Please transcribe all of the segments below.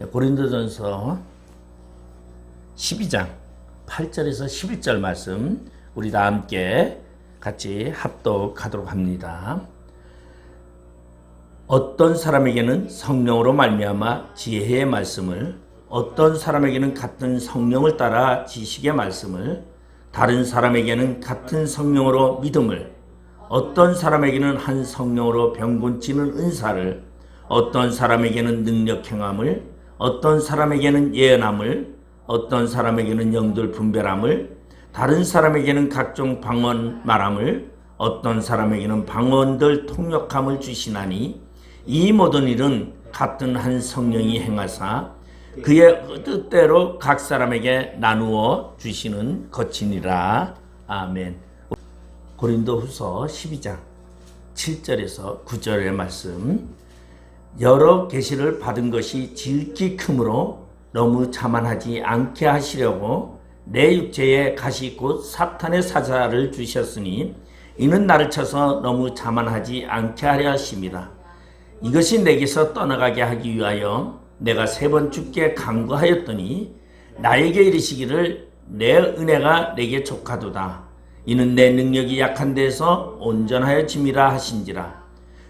고린도전서 12장 8절에서 11절 말씀 우리 다 함께 같이 합독하도록 합니다. 어떤 사람에게는 성령으로 말미암아 지혜의 말씀을, 어떤 사람에게는 같은 성령을 따라 지식의 말씀을, 다른 사람에게는 같은 성령으로 믿음을, 어떤 사람에게는 한 성령으로 병 고치는 은사를, 어떤 사람에게는 능력 행함을, 어떤 사람에게는 예언함을, 어떤 사람에게는 영들 분별함을, 다른 사람에게는 각종 방언 말함을, 어떤 사람에게는 방언들 통역함을 주시나니 이 모든 일은 같은 한 성령이 행하사 그의 뜻대로 각 사람에게 나누어 주시는 것이니라. 아멘. 고린도후서 12장 7절에서 9절의 말씀. 여러 계시를 받은 것이 지극히 크므로 너무 자만하지 않게 하시려고 내 육체에 가시 곧 사탄의 사자를 주셨으니 이는 나를 쳐서 너무 자만하지 않게 하려 하심이라. 이것이 내게서 떠나가게 하기 위하여 내가 3번 주께 간구하였더니 나에게 이르시기를 내 은혜가 내게 족하도다. 이는 내 능력이 약한 데서 온전하여 짐이라 하신지라.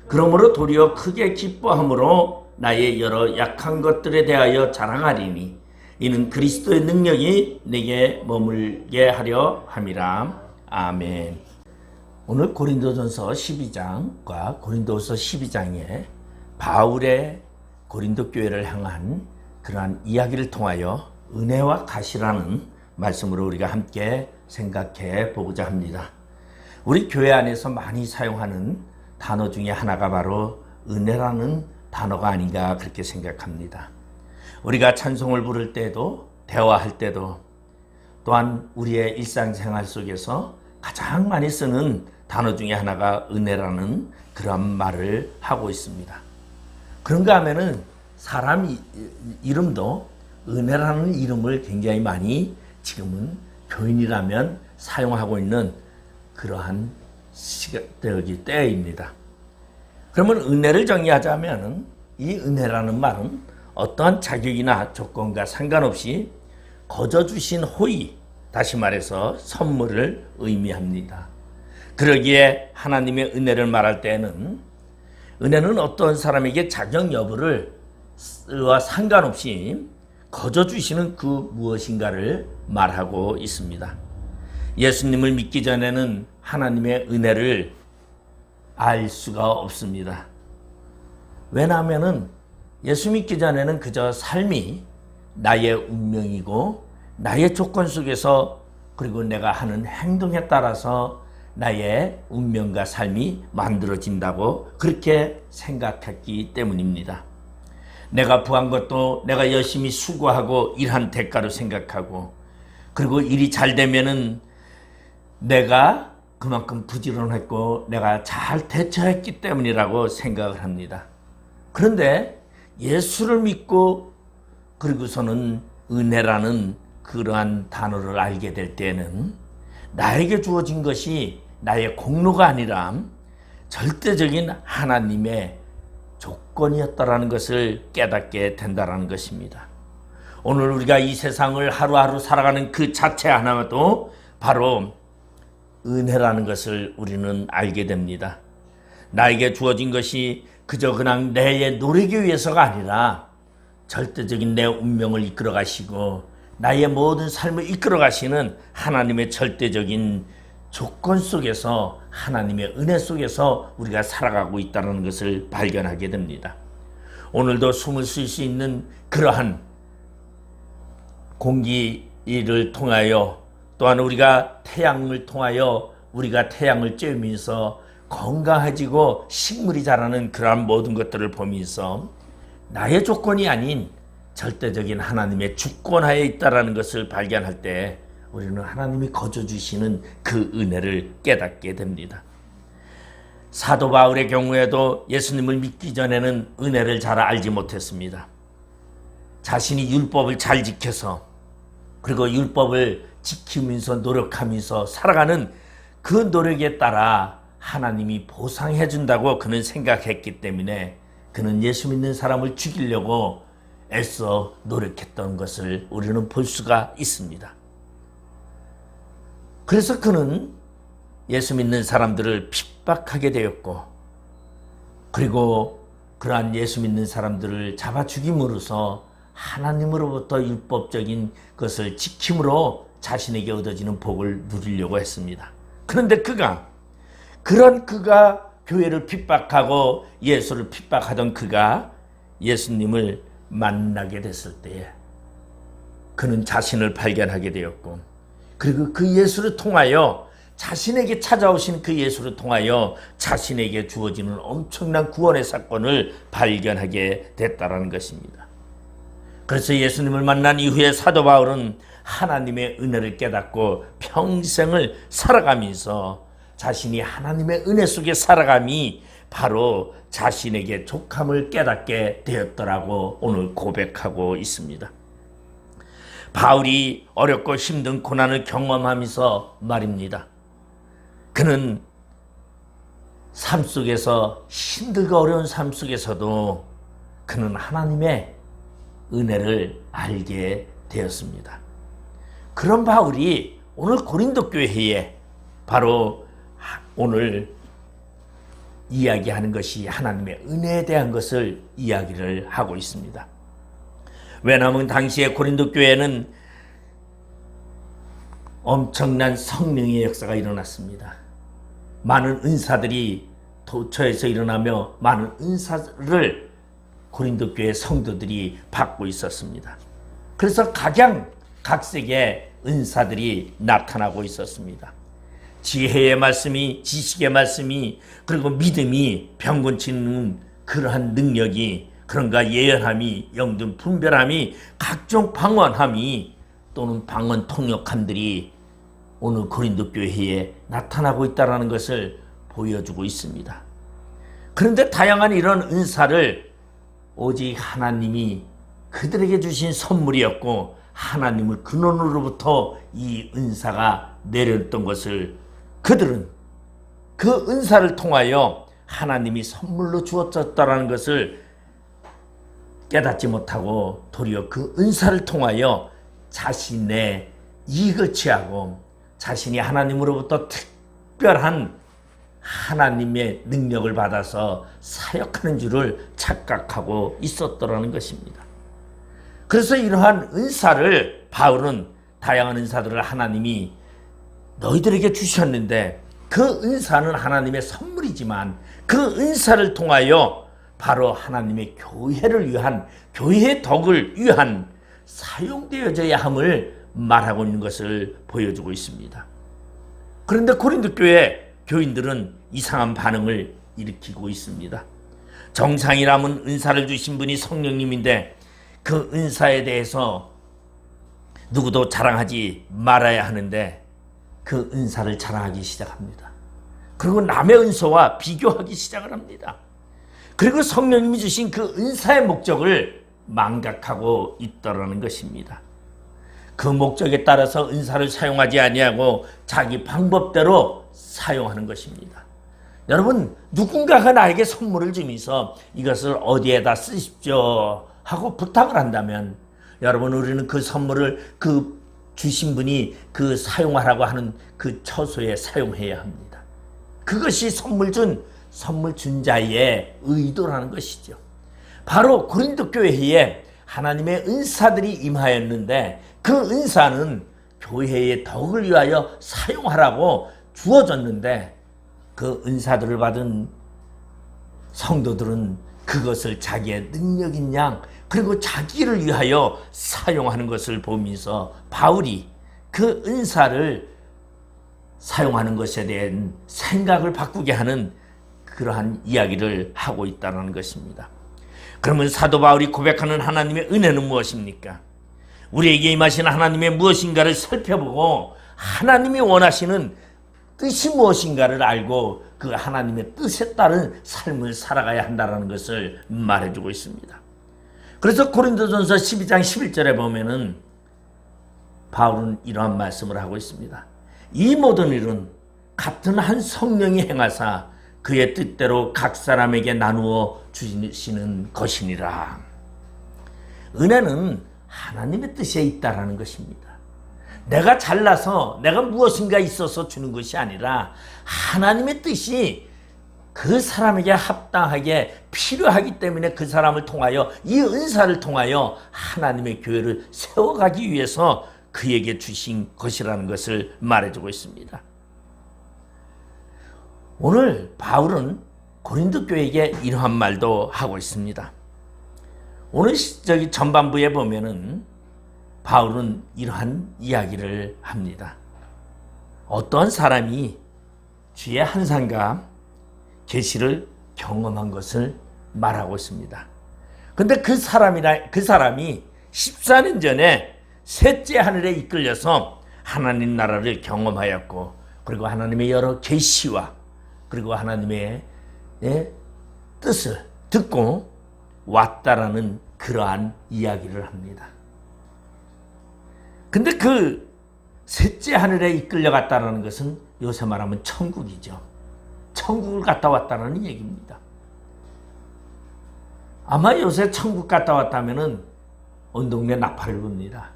그러므로 도리어 크게 기뻐함으로 나의 여러 약한 것들에 대하여 자랑하리니 이는 그리스도의 능력이 내게 머물게 하려 함이라. 아멘. 오늘 고린도전서 12장과 고린도후서 12장에 바울의 고린도 교회를 향한 그러한 이야기를 통하여 은혜와 가시라는 말씀으로 우리가 함께 생각해 보고자 합니다. 우리 교회 안에서 많이 사용하는 단어 중에 하나가 바로 은혜라는 단어가 아닌가 그렇게 생각합니다. 우리가 찬송을 부를 때도 대화할 때도 또한 우리의 일상생활 속에서 가장 많이 쓰는 단어 중에 하나가 은혜라는 그런 말을 하고 있습니다. 그런가 하면은 사람 이름도 은혜라는 이름을 굉장히 많이 지금은 교인이라면 사용하고 있는 그러한 때입니다. 그러면 은혜를 정의하자면 이 은혜라는 말은 어떠한 자격이나 조건과 상관없이 거저 주신 호의, 다시 말해서 선물을 의미합니다. 그러기에 하나님의 은혜를 말할 때는 은혜는 어떤 사람에게 자격 여부를 상관없이 거저 주시는 그 무엇인가를 말하고 있습니다. 예수님을 믿기 전에는 하나님의 은혜를 알 수가 없습니다. 왜냐하면 예수 믿기 전에는 그저 삶이 나의 운명이고 나의 조건 속에서 그리고 내가 하는 행동에 따라서 나의 운명과 삶이 만들어진다고 그렇게 생각했기 때문입니다. 내가 부한 것도 내가 열심히 수고하고 일한 대가로 생각하고 그리고 일이 잘 되면은 내가 그만큼 부지런했고 내가 잘 대처했기 때문이라고 생각을 합니다. 그런데 예수를 믿고 그리고서는 은혜라는 그러한 단어를 알게 될 때는 나에게 주어진 것이 나의 공로가 아니라 절대적인 하나님의 조건이었다라는 것을 깨닫게 된다는 것입니다. 오늘 우리가 이 세상을 하루하루 살아가는 그 자체 하나도 바로 은혜라는 것을 우리는 알게 됩니다. 나에게 주어진 것이 그저 그냥 내 노력에 위해서가 아니라 절대적인 내 운명을 이끌어 가시고 나의 모든 삶을 이끌어 가시는 하나님의 절대적인 조건 속에서 하나님의 은혜 속에서 우리가 살아가고 있다는 것을 발견하게 됩니다. 오늘도 숨을 쉴 수 있는 그러한 공기를 통하여 또한 우리가 태양을 통하여 우리가 태양을 쬐면서 건강해지고 식물이 자라는 그러한 모든 것들을 보면서 나의 조건이 아닌 절대적인 하나님의 주권하에 있다는 것을 발견할 때 우리는 하나님이 거저 주시는 그 은혜를 깨닫게 됩니다. 사도 바울의 경우에도 예수님을 믿기 전에는 은혜를 잘 알지 못했습니다. 자신이 율법을 잘 지켜서 그리고 율법을 지키면서 노력하면서 살아가는 그 노력에 따라 하나님이 보상해 준다고 그는 생각했기 때문에 그는 예수 믿는 사람을 죽이려고 애써 노력했던 것을 우리는 볼 수가 있습니다. 그래서 그는 예수 믿는 사람들을 핍박하게 되었고, 그리고 그러한 예수 믿는 사람들을 잡아 죽임으로써 하나님으로부터 율법적인 것을 지킴으로 자신에게 얻어지는 복을 누리려고 했습니다. 그런데 그가 교회를 핍박하고 예수를 핍박하던 그가 예수님을 만나게 됐을 때에 그는 자신을 발견하게 되었고, 그리고 그 예수를 통하여 자신에게 찾아오신 그 예수를 통하여 자신에게 주어지는 엄청난 구원의 사건을 발견하게 됐다는 것입니다. 그래서 예수님을 만난 이후에 사도 바울은 하나님의 은혜를 깨닫고 평생을 살아가면서 자신이 하나님의 은혜 속에 살아감이 바로 자신에게 족함을 깨닫게 되었더라고 오늘 고백하고 있습니다. 바울이 어렵고 힘든 고난을 경험하면서 말입니다. 그는 삶 속에서 힘들고 어려운 삶 속에서도 그는 하나님의 은혜를 알게 되었습니다. 그런 바울이 오늘 고린도 교회에 바로 오늘 이야기하는 것이 하나님의 은혜에 대한 것을 이야기를 하고 있습니다. 왜냐하면 당시에 고린도 교회는 엄청난 성령의 역사가 일어났습니다. 많은 은사들이 도처에서 일어나며 많은 은사를 고린도 교회 성도들이 받고 있었습니다. 그래서 각양각색의 은사들이 나타나고 있었습니다. 지혜의 말씀이, 지식의 말씀이, 그리고 믿음이, 병곤치는 그러한 능력이, 그런가 예언함이, 영등 분별함이, 각종 방언함이 또는 방언 통역함들이 오늘 고린도 교회에 나타나고 있다는 것을 보여주고 있습니다. 그런데 다양한 이런 은사를 오직 하나님이 그들에게 주신 선물이었고, 하나님을 근원으로부터 이 은사가 내렸던 것을 그들은 그 은사를 통하여 하나님이 선물로 주었다는 것을 깨닫지 못하고 도리어 그 은사를 통하여 자신의 이익을 취하고 자신이 하나님으로부터 특별한 하나님의 능력을 받아서 사역하는 줄을 착각하고 있었더라는 것입니다. 그래서 이러한 은사를 바울은 다양한 은사들을 하나님이 너희들에게 주셨는데 그 은사는 하나님의 선물이지만 그 은사를 통하여 바로 하나님의 교회를 위한, 교회의 덕을 위한 사용되어져야 함을 말하고 있는 것을 보여주고 있습니다. 그런데 고린도 교회 교인들은 이상한 반응을 일으키고 있습니다. 정상이라면 은사를 주신 분이 성령님인데 그 은사에 대해서 누구도 자랑하지 말아야 하는데 그 은사를 자랑하기 시작합니다. 그리고 남의 은사와 비교하기 시작을 합니다. 그리고 성령님이 주신 그 은사의 목적을 망각하고 있다라는 것입니다. 그 목적에 따라서 은사를 사용하지 아니하고 자기 방법대로 사용하는 것입니다. 여러분, 누군가가 나에게 선물을 주면서 이것을 어디에다 쓰십시오 하고 부탁을 한다면 여러분, 우리는 그 선물을 그 주신 분이 그 사용하라고 하는 그 처소에 사용해야 합니다. 그것이 선물 준 자의 의도라는 것이죠. 바로 고린도 교회에 하나님의 은사들이 임하였는데 그 은사는 교회의 덕을 위하여 사용하라고 주어졌는데 그 은사들을 받은 성도들은 그것을 자기의 능력인 양 그리고 자기를 위하여 사용하는 것을 보면서 바울이 그 은사를 사용하는 것에 대한 생각을 바꾸게 하는 그러한 이야기를 하고 있다는 것입니다. 그러면 사도 바울이 고백하는 하나님의 은혜는 무엇입니까? 우리에게 임하신 하나님의 무엇인가를 살펴보고 하나님이 원하시는 뜻이 무엇인가를 알고 그 하나님의 뜻에 따른 삶을 살아가야 한다는 것을 말해주고 있습니다. 그래서 고린도전서 12장 11절에 보면은 바울은 이러한 말씀을 하고 있습니다. 이 모든 일은 같은 한 성령이 행하사 그의 뜻대로 각 사람에게 나누어 주시는 것이니라. 은혜는 하나님의 뜻에 있다라는 것입니다. 내가 잘나서 내가 무엇인가 있어서 주는 것이 아니라 하나님의 뜻이 그 사람에게 합당하게 필요하기 때문에 그 사람을 통하여 이 은사를 통하여 하나님의 교회를 세워가기 위해서 그에게 주신 것이라는 것을 말해주고 있습니다. 오늘 바울은 고린도 교회에게 이러한 말도 하고 있습니다. 오늘 전반부에 보면은 바울은 이러한 이야기를 합니다. 어떠한 사람이 주의 한상과 계시를 경험한 것을 말하고 있습니다. 근데 그 사람이 14년 전에 셋째 하늘에 이끌려서 하나님 나라를 경험하였고, 그리고 하나님의 여러 계시와 그리고 하나님의 뜻을 듣고 왔다라는 그러한 이야기를 합니다. 근데 그 셋째 하늘에 이끌려갔다는 것은 요새 말하면 천국이죠. 천국을 갔다 왔다는 얘기입니다. 아마 요새 천국 갔다 왔다면은 온 동네 나팔을 붑니다.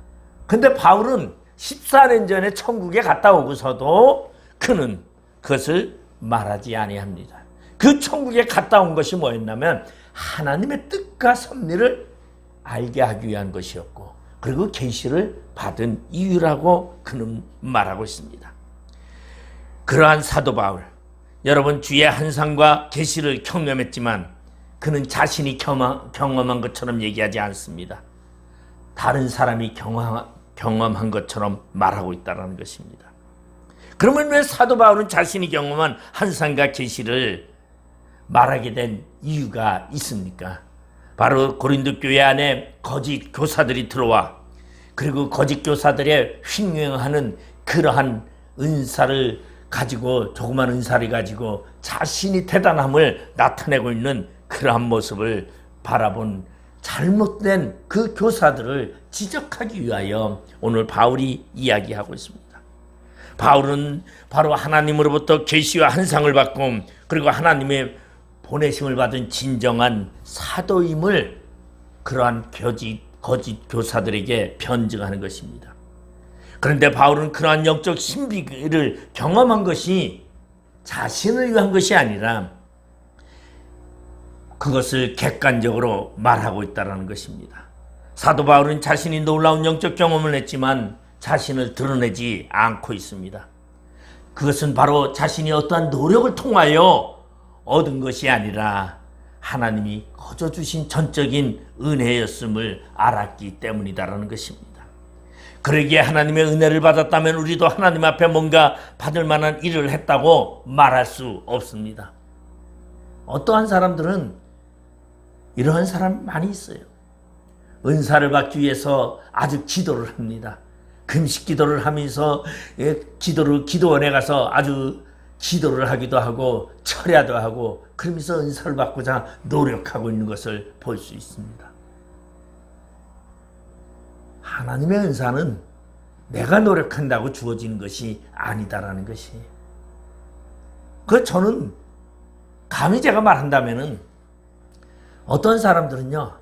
근데 바울은 14년 전에 천국에 갔다 오고서도 그는 그것을 말하지 아니합니다. 그 천국에 갔다 온 것이 뭐였냐면 하나님의 뜻과 섭리를 알게 하기 위한 것이었고, 그리고 계시를 받은 이유라고 그는 말하고 있습니다. 그러한 사도 바울, 여러분 주의 한상과 계시를 경험했지만 그는 자신이 경험한 것처럼 얘기하지 않습니다. 다른 사람이 경험한 것처럼 말하고 있다는 것입니다. 그러면 왜 사도 바울은 자신이 경험한 한상과 계시를 말하게 된 이유가 있습니까? 바로 고린도 교회 안에 거짓 교사들이 들어와, 그리고 거짓 교사들의 횡행하는 그러한 은사를 가지고, 조그만 은사를 가지고 자신이 대단함을 나타내고 있는 그러한 모습을 바라본 잘못된 그 교사들을 지적하기 위하여 오늘 바울이 이야기하고 있습니다. 바울은 바로 하나님으로부터 계시와 한상을 받고, 그리고 하나님의 보내심을 받은 진정한 사도임을 그러한 거짓 교사들에게 변증하는 것입니다. 그런데 바울은 그러한 영적 신비를 경험한 것이 자신을 위한 것이 아니라 그것을 객관적으로 말하고 있다는 것입니다. 사도 바울은 자신이 놀라운 영적 경험을 했지만 자신을 드러내지 않고 있습니다. 그것은 바로 자신이 어떠한 노력을 통하여 얻은 것이 아니라 하나님이 거저 주신 전적인 은혜였음을 알았기 때문이다라는 것입니다. 그러기에 하나님의 은혜를 받았다면 우리도 하나님 앞에 뭔가 받을 만한 일을 했다고 말할 수 없습니다. 어떠한 사람들은 이러한 사람이 많이 있어요. 은사를 받기 위해서 아주 기도를 합니다. 금식 기도를 하면서 기도원에 가서 아주 기도를 하기도 하고 철야도 하고 그러면서 은사를 받고자 노력하고 있는 것을 볼 수 있습니다. 하나님의 은사는 내가 노력한다고 주어지는 것이 아니다라는 것이에요. 저는 감히 제가 말한다면은 어떤 사람들은요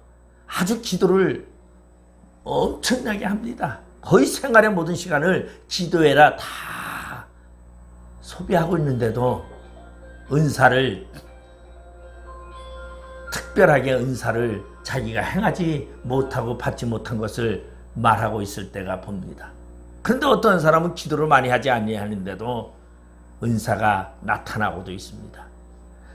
아주 기도를 엄청나게 합니다. 거의 생활의 모든 시간을 기도해라 다 소비하고 있는데도 특별하게 은사를 자기가 행하지 못하고 받지 못한 것을 말하고 있을 때가 봅니다. 그런데 어떤 사람은 기도를 많이 하지 아니하는데도 은사가 나타나고도 있습니다.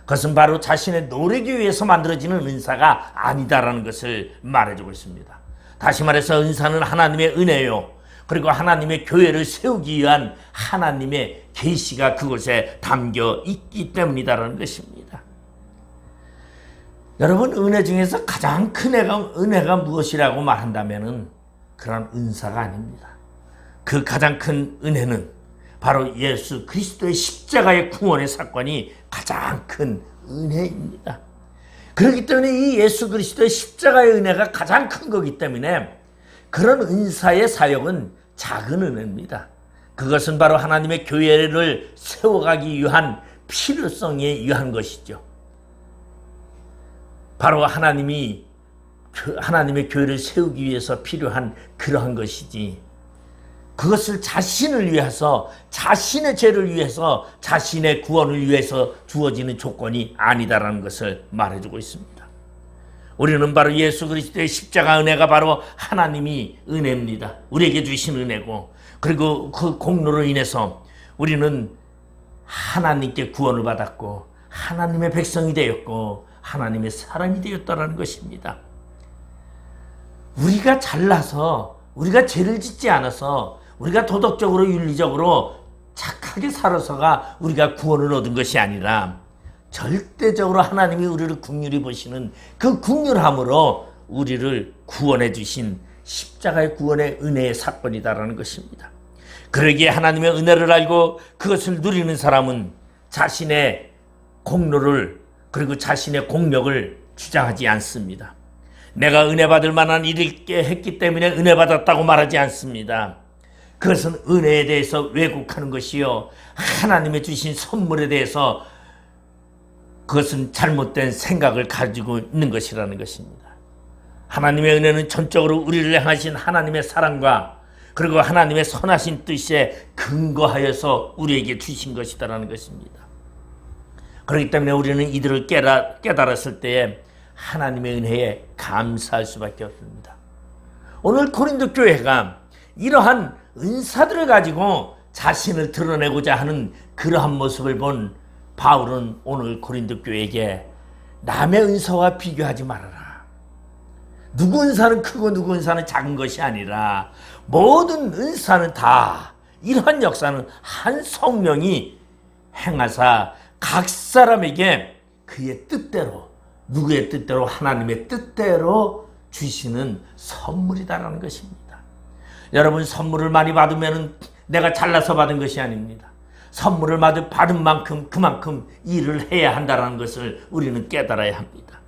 그것은 바로 자신의 노력에 의해서 만들어지는 은사가 아니다라는 것을 말해주고 있습니다. 다시 말해서 은사는 하나님의 은혜요, 그리고 하나님의 교회를 세우기 위한 하나님의 계시가 그곳에 담겨 있기 때문이다라는 것입니다. 여러분, 은혜 중에서 가장 큰 은혜가 무엇이라고 말한다면 그런 은사가 아닙니다. 그 가장 큰 은혜는 바로 예수 그리스도의 십자가의 구원의 사건이 가장 큰 은혜입니다. 그렇기 때문에 이 예수 그리스도의 십자가의 은혜가 가장 큰 거기 때문에 그런 은사의 사역은 작은 은혜입니다. 그것은 바로 하나님의 교회를 세워가기 위한 필요성에 의한 것이죠. 바로 하나님이 하나님의 교회를 세우기 위해서 필요한 그러한 것이지, 그것을 자신을 위해서, 자신의 죄를 위해서, 자신의 구원을 위해서 주어지는 조건이 아니다라는 것을 말해주고 있습니다. 우리는 바로 예수 그리스도의 십자가 은혜가 바로 하나님이 은혜입니다. 우리에게 주신 은혜고, 그리고 그 공로로 인해서 우리는 하나님께 구원을 받았고 하나님의 백성이 되었고 하나님의 사람이 되었다는 것입니다. 우리가 잘나서, 우리가 죄를 짓지 않아서, 우리가 도덕적으로 윤리적으로 착하게 살아서가 우리가 구원을 얻은 것이 아니라 절대적으로 하나님이 우리를 긍휼히 보시는 그 긍휼함으로 우리를 구원해 주신 십자가의 구원의 은혜의 사건이다라는 것입니다. 그러기에 하나님의 은혜를 알고 그것을 누리는 사람은 자신의 공로를, 그리고 자신의 공력을 주장하지 않습니다. 내가 은혜 받을 만한 일을 했기 때문에 은혜 받았다고 말하지 않습니다. 그것은 은혜에 대해서 왜곡하는 것이요, 하나님의 주신 선물에 대해서 그것은 잘못된 생각을 가지고 있는 것이라는 것입니다. 하나님의 은혜는 전적으로 우리를 향하신 하나님의 사랑과 그리고 하나님의 선하신 뜻에 근거하여서 우리에게 주신 것이다라는 것입니다. 그렇기 때문에 우리는 이들을 깨달았을 때에 하나님의 은혜에 감사할 수밖에 없습니다. 오늘 고린도 교회가 이러한 은사들을 가지고 자신을 드러내고자 하는 그러한 모습을 본 바울은 오늘 고린도 교회에게 남의 은사와 비교하지 말아라. 누구 은사는 크고 누구 은사는 작은 것이 아니라 모든 은사는 다, 이러한 역사는 한 성령이 행하사 각 사람에게 그의 뜻대로, 누구의 뜻대로, 하나님의 뜻대로 주시는 선물이다라는 것입니다. 여러분, 선물을 많이 받으면 내가 잘나서 받은 것이 아닙니다. 선물을 받은 만큼 그만큼 일을 해야 한다는 것을 우리는 깨달아야 합니다.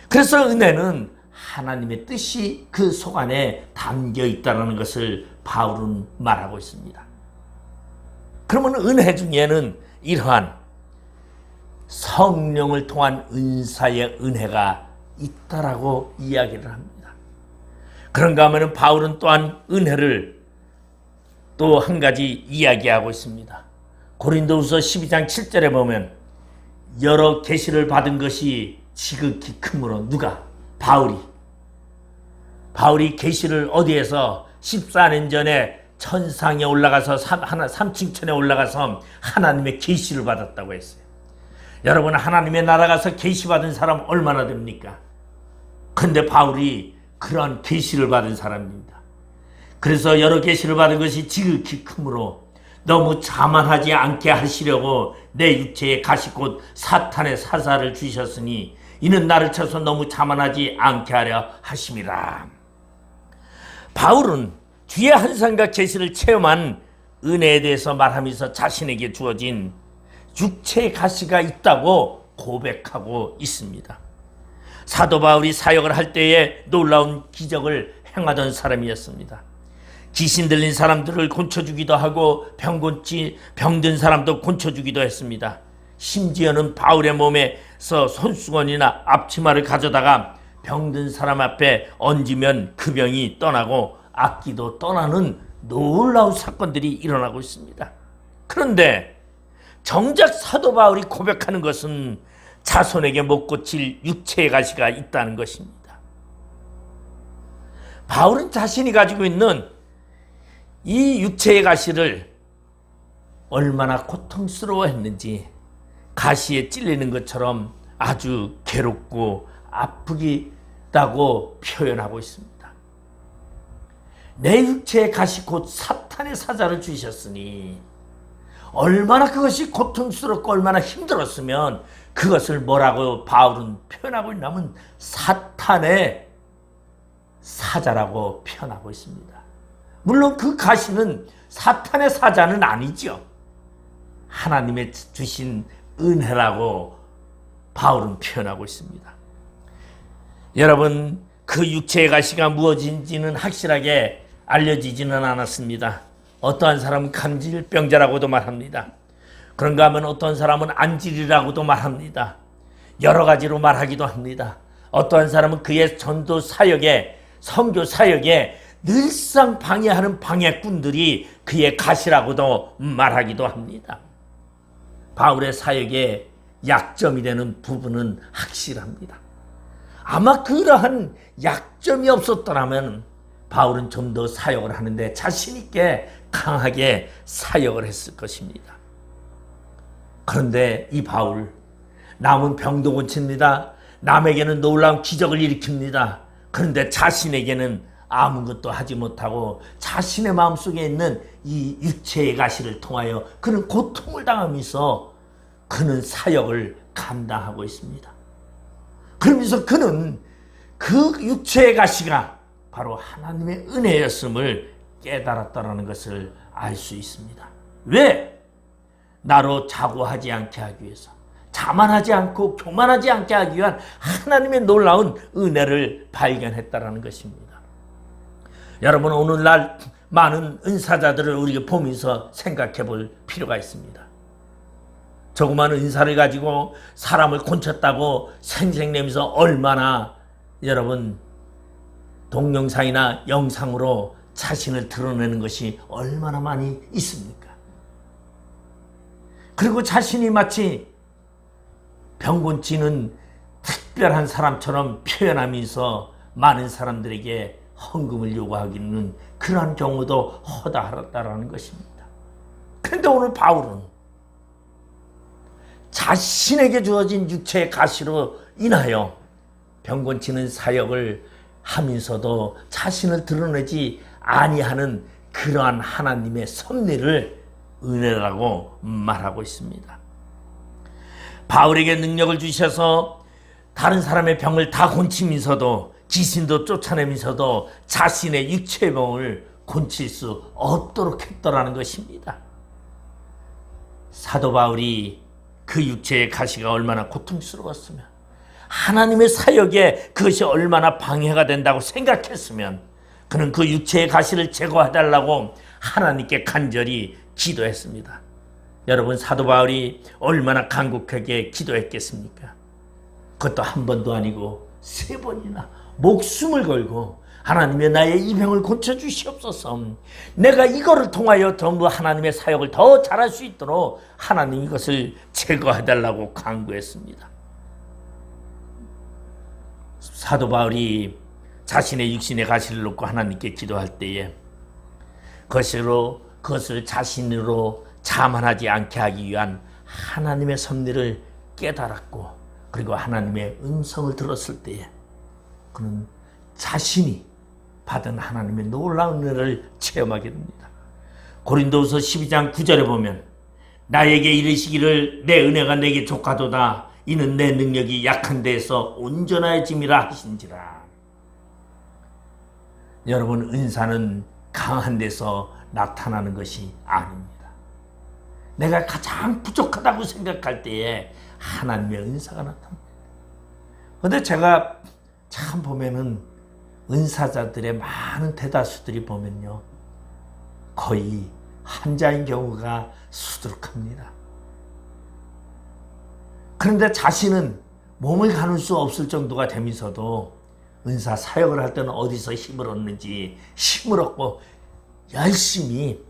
그래서 은혜는 하나님의 뜻이 그 속 안에 담겨 있다는 것을 바울은 말하고 있습니다. 그러면 은혜 중에는 이러한 성령을 통한 은사의 은혜가 있다라고 이야기를 합니다. 그런가 하면 바울은 또한 은혜를 또 한 가지 이야기하고 있습니다. 고린도후서 12장 7절에 보면 여러 계시를 받은 것이 지극히 크므로, 누가? 바울이 계시를 어디에서 14년 전에 천상에 올라가서 3층천에 올라가서 하나님의 계시를 받았다고 했어요. 여러분, 하나님의 나라 가서 계시 받은 사람 얼마나 됩니까? 근데 바울이 그러한 계시를 받은 사람입니다. 그래서 여러 계시를 받은 것이 지극히 크므로 너무 자만하지 않게 하시려고 내 육체에 가시곧 사탄의 사사를 주셨으니 이는 나를 쳐서 너무 자만하지 않게 하려 하심이라. 바울은 주의 한상과 계시를 체험한 은혜에 대해서 말하면서 자신에게 주어진 육체의 가시가 있다고 고백하고 있습니다. 사도 바울이 사역을 할 때에 놀라운 기적을 행하던 사람이었습니다. 귀신 들린 사람들을 고쳐주기도 하고 병든 사람도 고쳐주기도 했습니다. 심지어는 바울의 몸에서 손수건이나 앞치마를 가져다가 병든 사람 앞에 얹으면 그 병이 떠나고 악기도 떠나는 놀라운 사건들이 일어나고 있습니다. 그런데 정작 사도 바울이 고백하는 것은 자손에게 못 고칠 육체의 가시가 있다는 것입니다. 바울은 자신이 가지고 있는 이 육체의 가시를 얼마나 고통스러워했는지 가시에 찔리는 것처럼 아주 괴롭고 아프기다고 표현하고 있습니다. 내 육체의 가시 곧 사탄의 사자를 주셨으니 얼마나 그것이 고통스럽고 얼마나 힘들었으면 그것을 뭐라고 바울은 표현하고 있냐면 사탄의 사자라고 표현하고 있습니다. 물론 그 가시는 사탄의 사자는 아니죠. 하나님의 주신 은혜라고 바울은 표현하고 있습니다. 여러분, 그 육체의 가시가 무엇인지는 확실하게 알려지지는 않았습니다. 어떠한 사람은 간질병자라고도 말합니다. 그런가 하면 어떤 사람은 안질이라고도 말합니다. 여러 가지로 말하기도 합니다. 어떠한 사람은 그의 전도 사역에, 선교 사역에 늘상 방해하는 방해꾼들이 그의 가시라고도 말하기도 합니다. 바울의 사역에 약점이 되는 부분은 확실합니다. 아마 그러한 약점이 없었더라면 바울은 좀 더 사역을 하는데 자신 있게 강하게 사역을 했을 것입니다. 그런데 이 바울, 남은 병도 고칩니다. 남에게는 놀라운 기적을 일으킵니다. 그런데 자신에게는 아무것도 하지 못하고 자신의 마음속에 있는 이 육체의 가시를 통하여 그는 고통을 당하면서 그는 사역을 감당하고 있습니다. 그러면서 그는 그 육체의 가시가 바로 하나님의 은혜였음을 깨달았다는 것을 알 수 있습니다. 왜? 나로 자고하지 않게 하기 위해서, 자만하지 않고 교만하지 않게 하기 위한 하나님의 놀라운 은혜를 발견했다는 것입니다. 여러분, 오늘날 많은 은사자들을 우리가 보면서 생각해 볼 필요가 있습니다. 조그마한 은사를 가지고 사람을 곤쳤다고 생색내면서 얼마나 여러분 동영상이나 영상으로 자신을 드러내는 것이 얼마나 많이 있습니까? 그리고 자신이 마치 병곤치는 특별한 사람처럼 표현하면서 많은 사람들에게 헌금을 요구하기는 그러한 경우도 허다하다라는 것입니다. 그런데 오늘 바울은 자신에게 주어진 육체의 가시로 인하여 병곤치는 사역을 하면서도 자신을 드러내지 아니하는 그러한 하나님의 섭리를 은혜라고 말하고 있습니다. 바울에게 능력을 주셔서 다른 사람의 병을 다 고치면서도, 귀신도 쫓아내면서도 자신의 육체의 병을 고칠 수 없도록 했더라는 것입니다. 사도 바울이 그 육체의 가시가 얼마나 고통스러웠으면, 하나님의 사역에 그것이 얼마나 방해가 된다고 생각했으면 그는 그 육체의 가시를 제거해달라고 하나님께 간절히 기도했습니다. 여러분, 사도 바울이 얼마나 간곡하게 기도했겠습니까? 그것도 한 번도 아니고 3번이나 목숨을 걸고 하나님의 나의 이 병을 고쳐주시옵소서, 내가 이거를 통하여 전부 하나님의 사역을 더 잘할 수 있도록 하나님 이것을 제거해달라고 간구했습니다. 사도 바울이 자신의 육신의 가시를 놓고 하나님께 기도할 때에 그것을 자신으로 자만하지 않게 하기 위한 하나님의 섭리를 깨달았고, 그리고 하나님의 음성을 들었을 때에 그는 자신이 받은 하나님의 놀라운 은혜를 체험하게 됩니다. 고린도후서 12장 9절에 보면 나에게 이르시기를 내 은혜가 내게 족하도다, 이는 내 능력이 약한 데에서 온전해짐이라 하신지라. 여러분, 은사는 강한 데서 나타나는 것이 아닙니다. 내가 가장 부족하다고 생각할 때에 하나님의 은사가 나타납니다. 그런데 제가 참 보면은 은사자들의 많은 대다수들이 보면요, 거의 환자인 경우가 수두룩합니다. 그런데 자신은 몸을 가눌 수 없을 정도가 되면서도 은사 사역을 할 때는 어디서 힘을 얻는지 힘을 얻고 열심히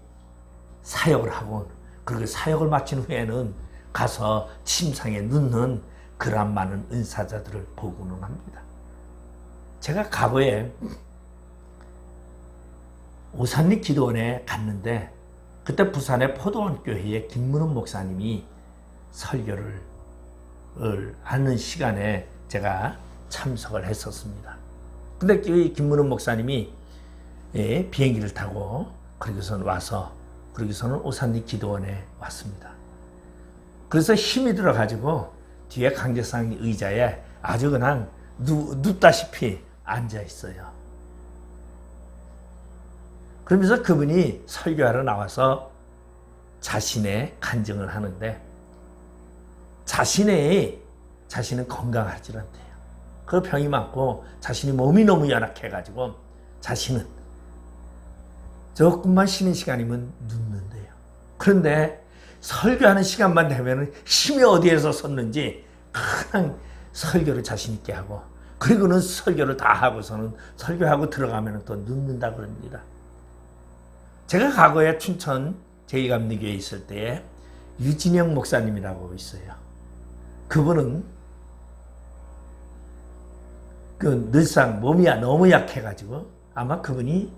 사역을 하고, 그리고 사역을 마친 후에는 가서 침상에 눕는 그러한 많은 은사자들을 보고는 합니다. 제가 과거에 오산리 기도원에 갔는데 그때 부산의 포도원 교회에 김문훈 목사님이 설교를 하는 시간에 제가 참석을 했었습니다. 근데 김문훈 목사님이 비행기를 타고 그러고선 와서, 그러고서는 오산리 기도원에 왔습니다. 그래서 힘이 들어가지고 뒤에 강제상 의자에 아주 그냥 눕다시피 앉아 있어요. 그러면서 그분이 설교하러 나와서 자신의 간증을 하는데, 자신은 건강하지 않대요. 그 병이 많고 자신이 몸이 너무 연약해가지고 자신은 조금만 쉬는 시간이면 눕는데요. 그런데 설교하는 시간만 되면 힘이 어디에서 섰는지 그냥 설교를 자신 있게 하고, 그리고는 설교를 다 하고서는 설교하고 들어가면 또 눕는다 그럽니다. 제가 과거에 춘천 제2감리교회에 있을 때에 유진영 목사님이라고 있어요. 그분은 늘상 몸이 너무 약해가지고 아마 그분이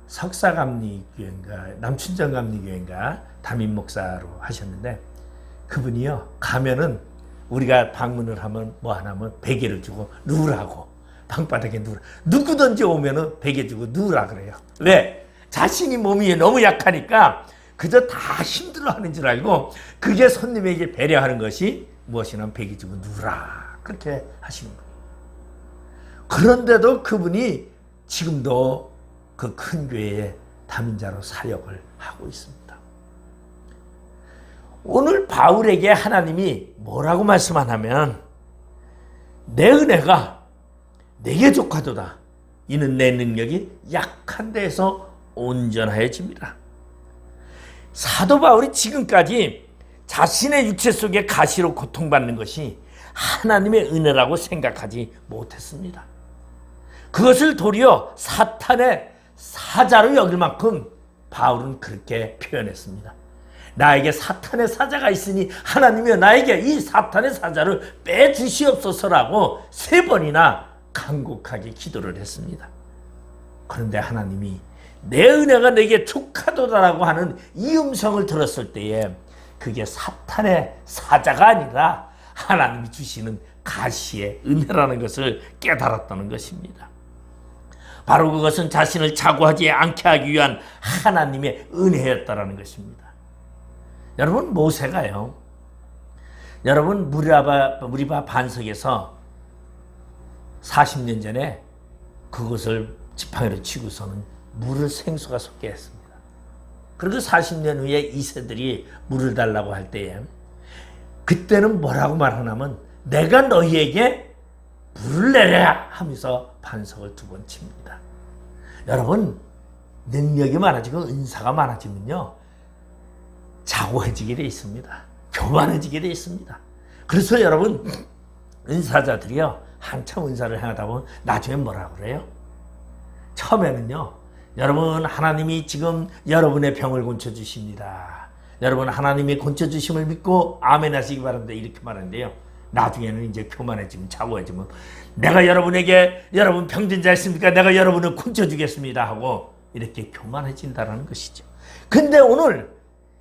석사감리교회인가 남춘천감리교회인가 담임 목사로 하셨는데, 그분이요 가면은 우리가 방문을 하면 뭐 하나면 베개를 주고 누우라고, 방바닥에 누우라, 누구든지 오면은 베개 주고 누우라 그래요. 왜? 자신이 몸이 너무 약하니까 그저 다 힘들어하는 줄 알고 그게 손님에게 배려하는 것이 무엇이냐면 베개 주고 누우라, 그렇게 하시는 거예요. 그런데도 그분이 지금도 그 큰 교회의 담임자로 사역을 하고 있습니다. 오늘 바울에게 하나님이 뭐라고 말씀하냐면, 내 은혜가 내게 족하도다. 이는 내 능력이 약한 데에서 온전하여집니다. 사도 바울이 지금까지 자신의 육체 속에 가시로 고통받는 것이 하나님의 은혜라고 생각하지 못했습니다. 그것을 도리어 사탄의 사자로 여길 만큼 바울은 그렇게 표현했습니다. 나에게 사탄의 사자가 있으니 하나님이여 나에게 이 사탄의 사자를 빼주시옵소서라고 3번이나 간곡하게 기도를 했습니다. 그런데 하나님이 내 은혜가 내게 족하도다라고 하는 이 음성을 들었을 때에 그게 사탄의 사자가 아니라 하나님이 주시는 가시의 은혜라는 것을 깨달았다는 것입니다. 바로 그것은 자신을 자고하지 않게 하기 위한 하나님의 은혜였다라는 것입니다. 여러분, 모세가요, 여러분 무리바 반석에서 40년 전에 그것을 지팡이로 치고서는 물을 생수가 솟게 했습니다. 그리고 40년 후에 이새들이 물을 달라고 할 때에 그때는 뭐라고 말하냐면 내가 너희에게 물을 내려야 하면서 반석을 2번 칩니다. 여러분, 능력이 많아지고 은사가 많아지면요 자고해지게 돼 있습니다. 교만해지게 돼 있습니다. 그래서 여러분, 은사자들이요 한참 은사를 행하다 보면 나중에 뭐라고 그래요? 처음에는요, 여러분 하나님이 지금 여러분의 병을 고쳐주십니다. 여러분 하나님이 고쳐주심을 믿고 아멘 하시기 바랍니다. 이렇게 말하는데요, 나중에는 이제 교만해지면 자고해지면 내가 여러분에게 여러분 병든자였습니까? 내가 여러분을 고쳐주겠습니다 하고 이렇게 교만해진다는 것이죠. 근데 오늘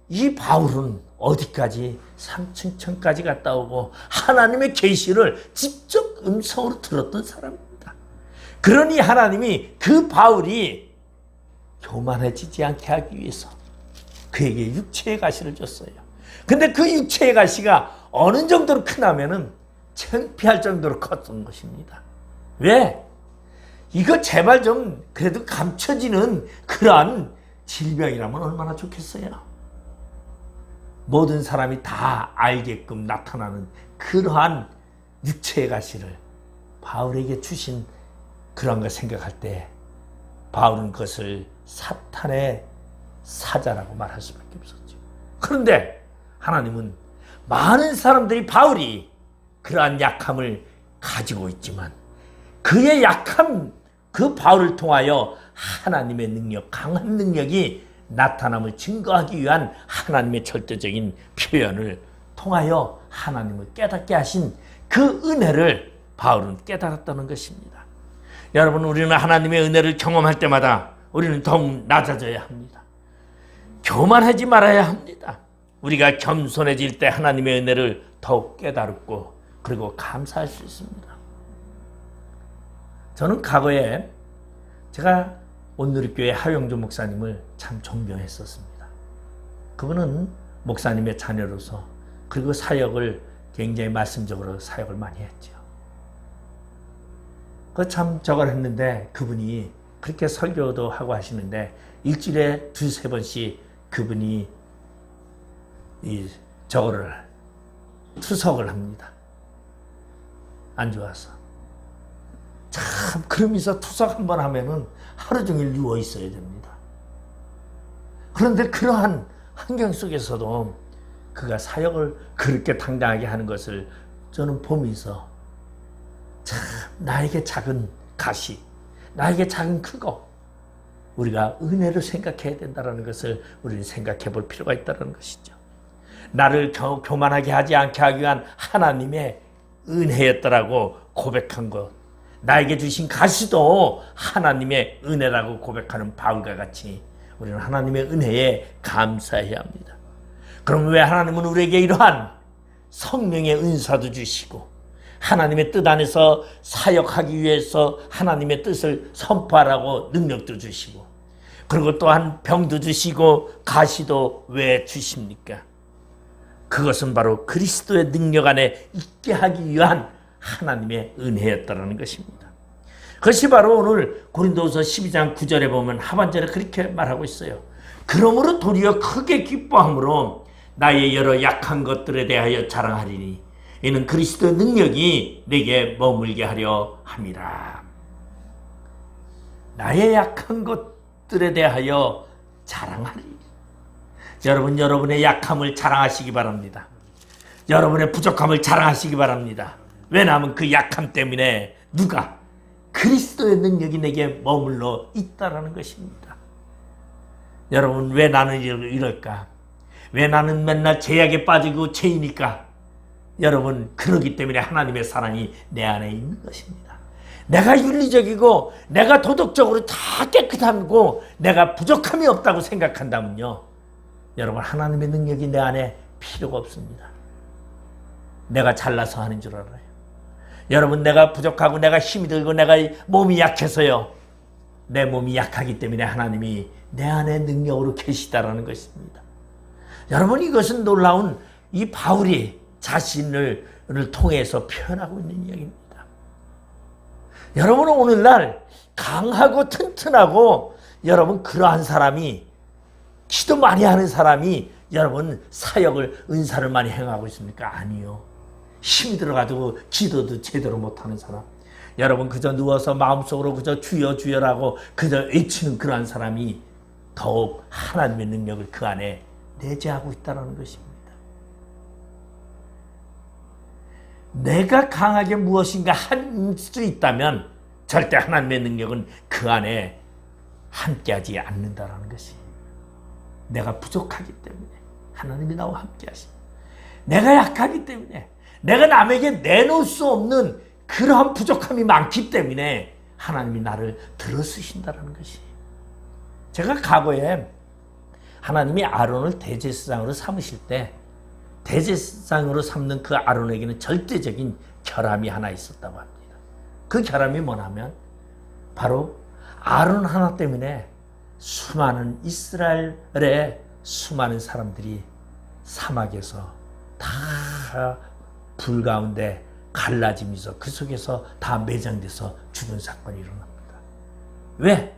이 바울은 어디까지 삼층천까지 갔다 오고 하나님의 계시를 직접 음성으로 들었던 사람입니다. 그러니 하나님이 그 바울이 교만해지지 않게 하기 위해서 그에게 육체의 가시를 줬어요. 근데 그 육체의 가시가 어느 정도로 크냐면은 창피할 정도로 컸던 것입니다. 왜? 이거 제발 좀 그래도 감춰지는 그러한 질병이라면 얼마나 좋겠어요. 모든 사람이 다 알게끔 나타나는 그러한 육체의 가시를 바울에게 주신 그런 걸 생각할 때 바울은 그것을 사탄의 사자라고 말할 수밖에 없었죠. 그런데 하나님은 많은 사람들이 바울이 그러한 약함을 가지고 있지만 그의 약함, 그 바울을 통하여 하나님의 능력, 강한 능력이 나타남을 증거하기 위한 하나님의 절대적인 표현을 통하여 하나님을 깨닫게 하신 그 은혜를 바울은 깨달았다는 것입니다. 여러분, 우리는 하나님의 은혜를 경험할 때마다 우리는 더욱 낮아져야 합니다. 교만하지 말아야 합니다. 우리가 겸손해질 때 하나님의 은혜를 더욱 깨달고 그리고 감사할 수 있습니다. 저는 과거에 제가 온누리교회 하용조 목사님을 참 존경했었습니다. 그분은 목사님의 자녀로서 그리고 사역을 굉장히 말씀적으로 사역을 많이 했죠. 그 참 저걸 했는데 그분이 그렇게 설교도 하고 하시는데 일주일에 2-3번씩 그분이 이 저거를 투석을 합니다. 안 좋아서. 참 그러면서 투석 한 번 하면은 하루 종일 누워 있어야 됩니다. 그런데 그러한 환경 속에서도 그가 사역을 그렇게 당당하게 하는 것을 저는 보면서 참 나에게 작은 가시, 나에게 작은 크고 우리가 은혜를 생각해야 된다는 것을 우리는 생각해 볼 필요가 있다는 것이죠. 나를 교만하게 하지 않게 하기 위한 하나님의 은혜였더라고 고백한 것, 나에게 주신 가시도 하나님의 은혜라고 고백하는 바울과 같이 우리는 하나님의 은혜에 감사해야 합니다. 그럼 왜 하나님은 우리에게 이러한 성령의 은사도 주시고 하나님의 뜻 안에서 사역하기 위해서 하나님의 뜻을 선포하라고 능력도 주시고 그리고 또한 병도 주시고 가시도 왜 주십니까? 그것은 바로 그리스도의 능력 안에 있게 하기 위한 하나님의 은혜였다는 것입니다. 그것이 바로 오늘 고린도후서 12장 9절에 보면 하반절에 그렇게 말하고 있어요. 그러므로 도리어 크게 기뻐함으로 나의 여러 약한 것들에 대하여 자랑하리니 이는 그리스도의 능력이 내게 머물게 하려 함이라. 나의 약한 것들에 대하여 자랑하리니, 여러분, 여러분의 약함을 자랑하시기 바랍니다. 여러분의 부족함을 자랑하시기 바랍니다. 왜냐하면 그 약함 때문에 누가 그리스도의 능력이 내게 머물러 있다라는 것입니다. 여러분, 왜 나는 이럴까? 왜 나는 맨날 죄악에 빠지고 죄이니까? 여러분, 그러기 때문에 하나님의 사랑이 내 안에 있는 것입니다. 내가 윤리적이고 내가 도덕적으로 다 깨끗하고 내가 부족함이 없다고 생각한다면요, 여러분, 하나님의 능력이 내 안에 필요가 없습니다. 내가 잘나서 하는 줄 알아요. 여러분, 내가 부족하고 내가 힘이 들고 내가 몸이 약해서요, 내 몸이 약하기 때문에 하나님이 내 안에 능력으로 계시다라는 것입니다. 여러분, 이것은 놀라운 이 바울이 자신을 통해서 표현하고 있는 이야기입니다. 여러분은 오늘날 강하고 튼튼하고 여러분 그러한 사람이, 기도 많이 하는 사람이 여러분 사역을, 은사를 많이 행하고 있습니까? 아니요. 힘이 들어가지고 기도도 제대로 못하는 사람, 여러분 그저 누워서 마음속으로 그저 주여 주여라고 그저 외치는 그러한 사람이 더욱 하나님의 능력을 그 안에 내재하고 있다는 것입니다. 내가 강하게 무엇인가 할 수 있다면 절대 하나님의 능력은 그 안에 함께하지 않는다는 것이, 내가 부족하기 때문에 하나님이 나와 함께 하십니다. 내가 약하기 때문에, 내가 남에게 내놓을 수 없는 그러한 부족함이 많기 때문에 하나님이 나를 들어쓰신다는 것이. 제가 과거에 하나님이 아론을 대제사장으로 삼으실 때 대제사장으로 삼는 그 아론에게는 절대적인 결함이 하나 있었다고 합니다. 그 결함이 뭐냐면 바로 아론 하나 때문에 수많은 이스라엘의 수많은 사람들이 사막에서 다 불 가운데 갈라지면서 그 속에서 다 매장돼서 죽은 사건이 일어납니다. 왜?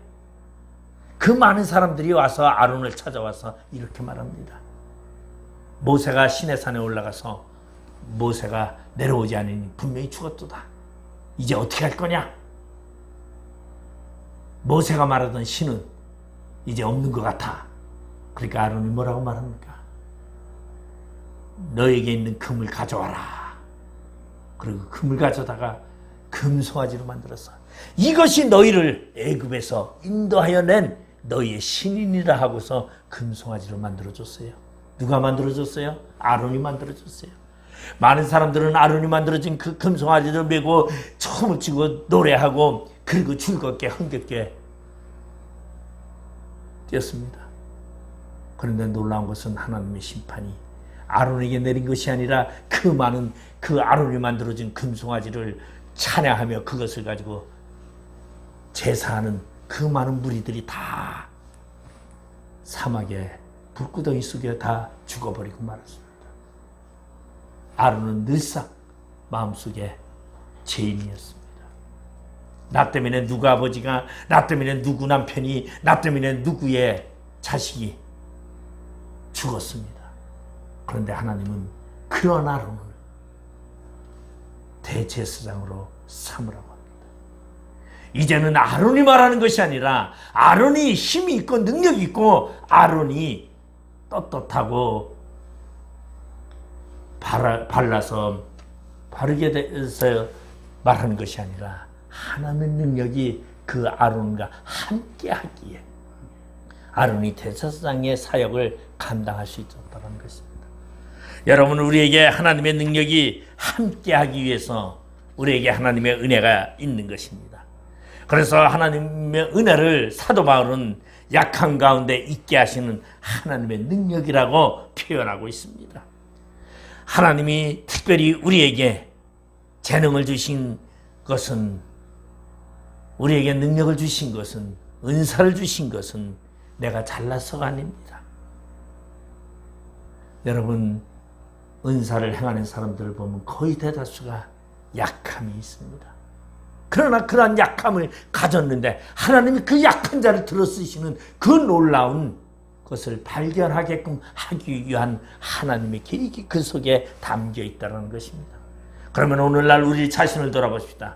그 많은 사람들이 와서 아론을 찾아와서 이렇게 말합니다. 모세가 시내산에 올라가서 모세가 내려오지 않으니 분명히 죽었도다. 이제 어떻게 할 거냐? 모세가 말하던 신은 이제 없는 것 같아. 그러니까 아론이 뭐라고 말합니까? 너에게 있는 금을 가져와라. 그리고 금을 가져다가 금송아지로 만들어서 이것이 너희를 애굽에서 인도하여 낸 너희의 신인이라 하고서 금송아지로 만들어줬어요. 누가 만들어줬어요? 아론이 만들어줬어요. 많은 사람들은 아론이 만들어진 그 금송아지를 메고 춤을 추고 노래하고 그리고 즐겁게 흥겹게 뛰었습니다. 그런데 놀라운 것은 하나님의 심판이 아론에게 내린 것이 아니라 그 많은 그 아론이 만들어진 금송아지를 찬양하며 그것을 가지고 제사하는 그 많은 무리들이 다 사막에 불구덩이 속에 다 죽어버리고 말았습니다. 아론은 늘상 마음속에 죄인이었습니다. 나 때문에 누구 아버지가, 나 때문에 누구 남편이, 나 때문에 누구의 자식이 죽었습니다. 그런데 하나님은 그런 아론을 대제사장으로 삼으라고 합니다. 이제는 아론이 말하는 것이 아니라 아론이 힘이 있고 능력이 있고 아론이 떳떳하고 발라서 바르게 돼서 말하는 것이 아니라 하나님의 능력이 그 아론과 함께 하기에 아론이 대제사장의 사역을 감당할 수 있었다는 것입니다. 여러분, 우리에게 하나님의 능력이 함께 하기 위해서 우리에게 하나님의 은혜가 있는 것입니다. 그래서 하나님의 은혜를 사도 바울은 약한 가운데 있게 하시는 하나님의 능력이라고 표현하고 있습니다. 하나님이 특별히 우리에게 재능을 주신 것은, 우리에게 능력을 주신 것은, 은사를 주신 것은 내가 잘나서가 아닙니다. 여러분, 은사를 행하는 사람들을 보면 거의 대다수가 약함이 있습니다. 그러나 그러한 약함을 가졌는데 하나님이 그 약한 자를 들어쓰시는 그 놀라운 것을 발견하게끔 하기 위한 하나님의 계획이 그 속에 담겨 있다는 것입니다. 그러면 오늘날 우리 자신을 돌아봅시다.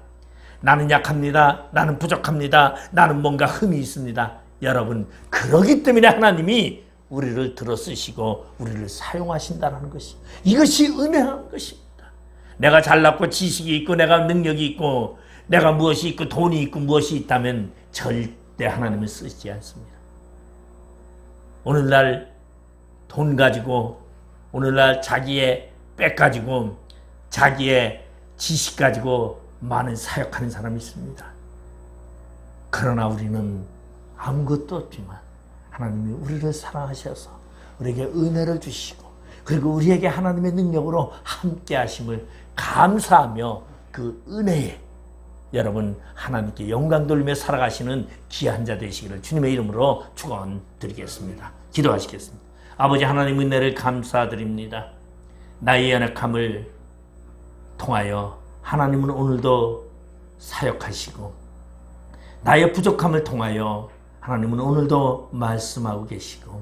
나는 약합니다. 나는 부족합니다. 나는 뭔가 흠이 있습니다. 여러분, 그러기 때문에 하나님이 우리를 들어쓰시고 우리를 사용하신다는 것이, 이것이 은혜라는 것입니다. 내가 잘났고 지식이 있고 내가 능력이 있고 내가 무엇이 있고 돈이 있고 무엇이 있다면 절대 하나님은 쓰시지 않습니다. 오늘날 돈 가지고, 오늘날 자기의 빽 가지고, 자기의 지식 가지고 많은 사역하는 사람이 있습니다. 그러나 우리는 아무것도 없지만 하나님이 우리를 사랑하셔서 우리에게 은혜를 주시고, 그리고 우리에게 하나님의 능력으로 함께 하심을 감사하며 그 은혜에 여러분 하나님께 영광 돌리며 살아가시는 귀한 자 되시기를 주님의 이름으로 축원드리겠습니다. 기도하시겠습니다. 아버지 하나님, 은혜를 감사드립니다. 나의 연약함을 통하여 하나님은 오늘도 사역하시고, 나의 부족함을 통하여 하나님은 오늘도 말씀하고 계시고,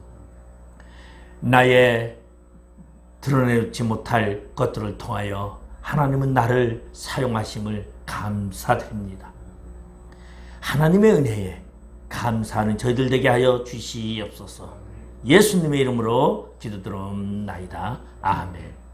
나의 드러내지 못할 것들을 통하여 하나님은 나를 사용하심을 감사드립니다. 하나님의 은혜에 감사하는 저희들 되게 하여 주시옵소서. 예수님의 이름으로 기도드리옵나이다. 아멘.